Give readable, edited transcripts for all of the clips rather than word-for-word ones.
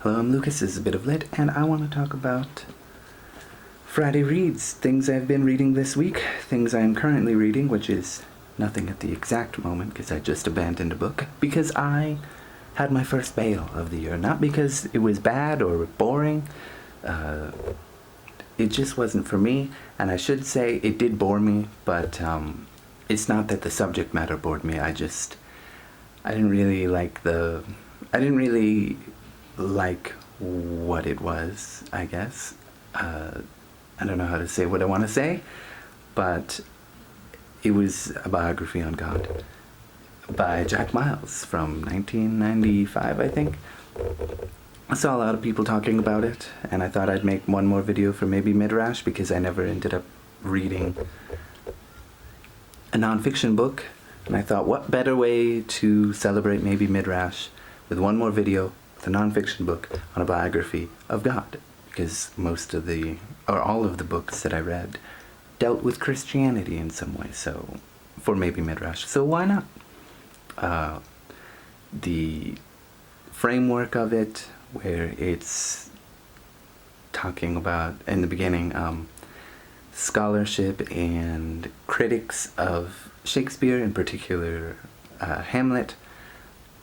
Hello, I'm Lucas, this is a bit of lit, and I want to talk about Friday reads, things I've been reading this week, things I am currently reading, which is nothing at the exact moment, because I just abandoned a book, because I had my first bail of the year, not because it was bad or boring, it just wasn't for me, and I should say it did bore me, but it's not that the subject matter bored me, I didn't really like what it was, I guess. I don't know how to say what I want to say, but it was a biography on God by Jack Miles from 1995, I think. I saw a lot of people talking about it, and I thought I'd make one more video for maybe Midrash, because I never ended up reading a nonfiction book, and I thought, what better way to celebrate maybe Midrash with one more video with a nonfiction book on a biography of God, because all of the books that I read dealt with Christianity in some way, so for maybe Midrash, so why not? The framework of it, where it's talking about, in the beginning, scholarship and critics of Shakespeare, in particular Hamlet,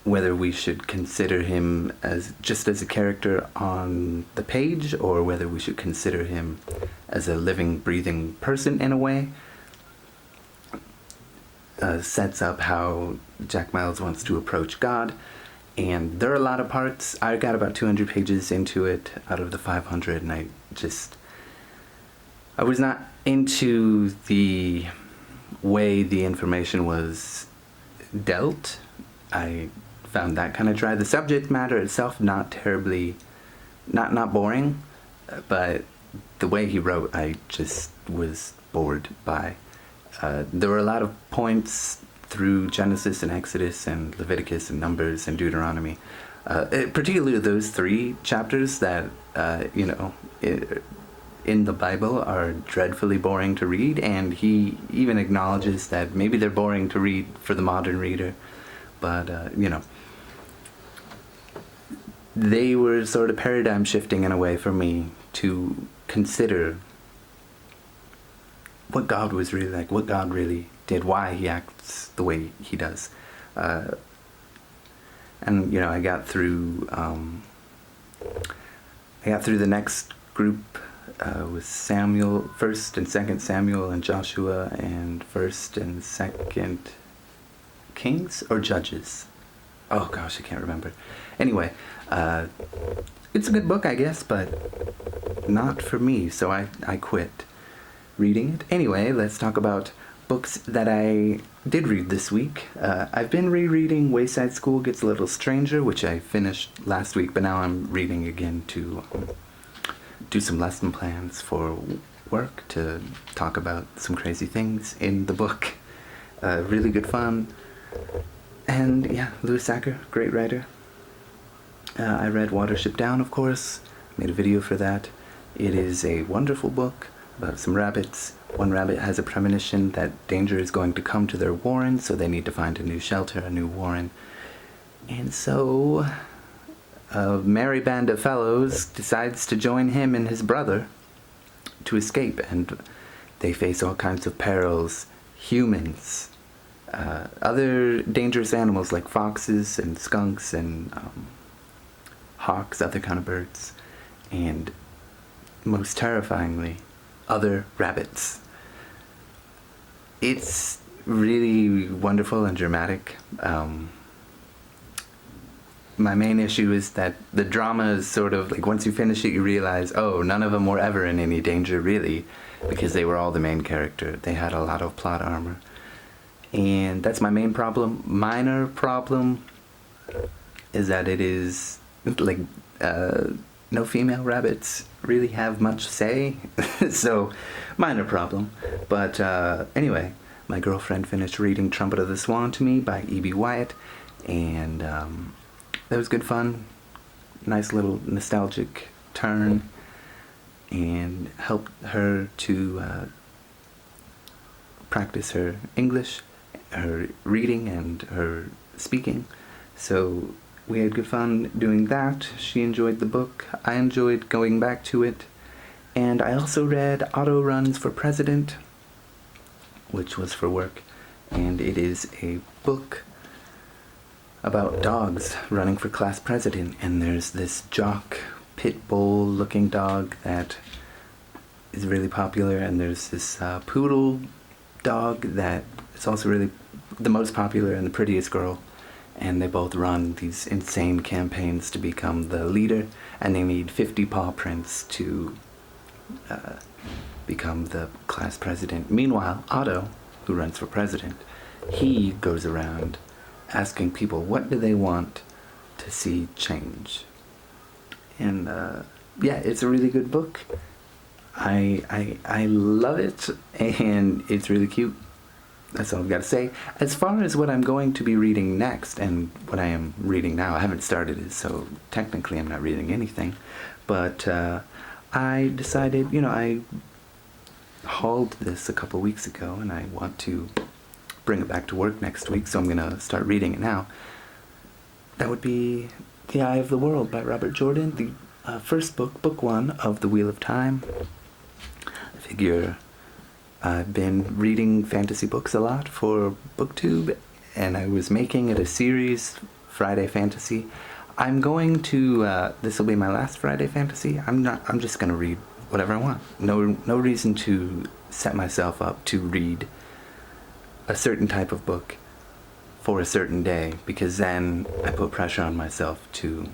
whether we should consider him as just as a character on the page, or whether we should consider him as a living, breathing person in a way, sets up how Jack Miles wants to approach God. And there are a lot of parts. I got about 200 pages into it out of the 500, and I was not into the way the information was dealt. I found that kind of dry. The subject matter itself not terribly, not boring, but the way he wrote, I just was bored by. There were a lot of points through Genesis and Exodus and Leviticus and Numbers and Deuteronomy, particularly those three chapters that, in the Bible are dreadfully boring to read, and he even acknowledges that maybe they're boring to read for the modern reader, but, they were sort of paradigm shifting in a way for me to consider what God was really like, what God really did, why he acts the way he does. And, I got through the next group with Samuel, 1st and 2nd Samuel, and Joshua, and 1st and 2nd Kings, or Judges. Oh gosh, I can't remember. Anyway, it's a good book, I guess, but not for me, so I quit reading it. Anyway, let's talk about books that I did read this week. I've been rereading Wayside School Gets a Little Stranger, which I finished last week, but now I'm reading again to do some lesson plans for work, to talk about some crazy things in the book. Really good fun. And yeah, Sachar, great writer. I read Watership Down, of course, made a video for that. It is a wonderful book about some rabbits. One rabbit has a premonition that danger is going to come to their warren, so they need to find a new shelter, a new warren. And so a merry band of fellows decides to join him and his brother to escape, and they face all kinds of perils, humans, other dangerous animals like foxes and skunks and hawks, other kind of birds, and most terrifyingly, other rabbits. It's really wonderful and dramatic. My main issue is that the drama is sort of like, once you finish it, you realize, oh, none of them were ever in any danger, really, because they were all the main character. They had a lot of plot armor. And that's my main problem. Minor problem is that it is, like, no female rabbits really have much say. So, minor problem. But anyway, my girlfriend finished reading Trumpet of the Swan to me by E.B. Wyatt, and that was good fun. Nice little nostalgic turn, and helped her to practice her English, her reading, and her speaking. So we had good fun doing that. She enjoyed the book. I enjoyed going back to it. And I also read Otto Runs for President, which was for work. And it is a book about dogs running for class president. And there's this jock, pit bull looking dog that is really popular. And there's this poodle dog that is also really the most popular and the prettiest girl. And they both run these insane campaigns to become the leader. And they need 50 paw prints to become the class president. Meanwhile, Otto, who runs for president, he goes around asking people what do they want to see change. And yeah, it's a really good book. I love it, and it's really cute. That's all I've got to say. As far as what I'm going to be reading next, and what I am reading now, I haven't started it, so technically I'm not reading anything. But I decided, I hauled this a couple weeks ago, and I want to bring it back to work next week, so I'm going to start reading it now. That would be The Eye of the World by Robert Jordan, the first book, book 1 of The Wheel of Time. I figure I've been reading fantasy books a lot for BookTube, and I was making it a series, Friday Fantasy. I'm going to, this will be my last Friday Fantasy. I'm just going to read whatever I want. No reason to set myself up to read a certain type of book for a certain day, because then I put pressure on myself to,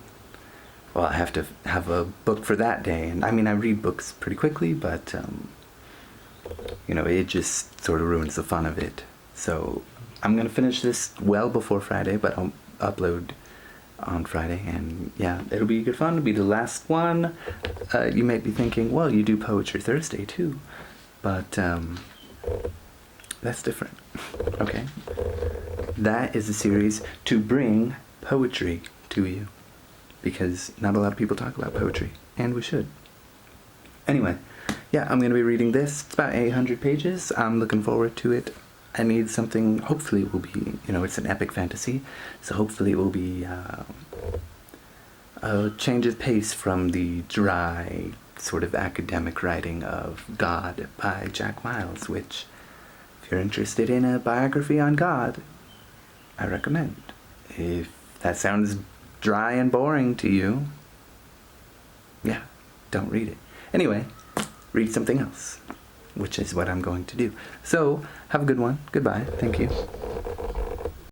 well, I have to have a book for that day. And I mean, I read books pretty quickly, but, it just sort of ruins the fun of it. So I'm going to finish this well before Friday, but I'll upload on Friday, and yeah, it'll be good fun. It'll be the last one. You might be thinking, well, you do Poetry Thursday too, but that's different. Okay, that is a series to bring poetry to you, because not a lot of people talk about poetry, and we should. Anyway, yeah, I'm going to be reading this. It's about 800 pages. I'm looking forward to it. I need something, hopefully it will be, it's an epic fantasy, so hopefully it will be a change of pace from the dry, sort of academic writing of God by Jack Miles, which, if you're interested in a biography on God, I recommend. If that sounds dry and boring to you, yeah, don't read it. Anyway, read something else, which is what I'm going to do. So, have a good one. Goodbye. Thank you.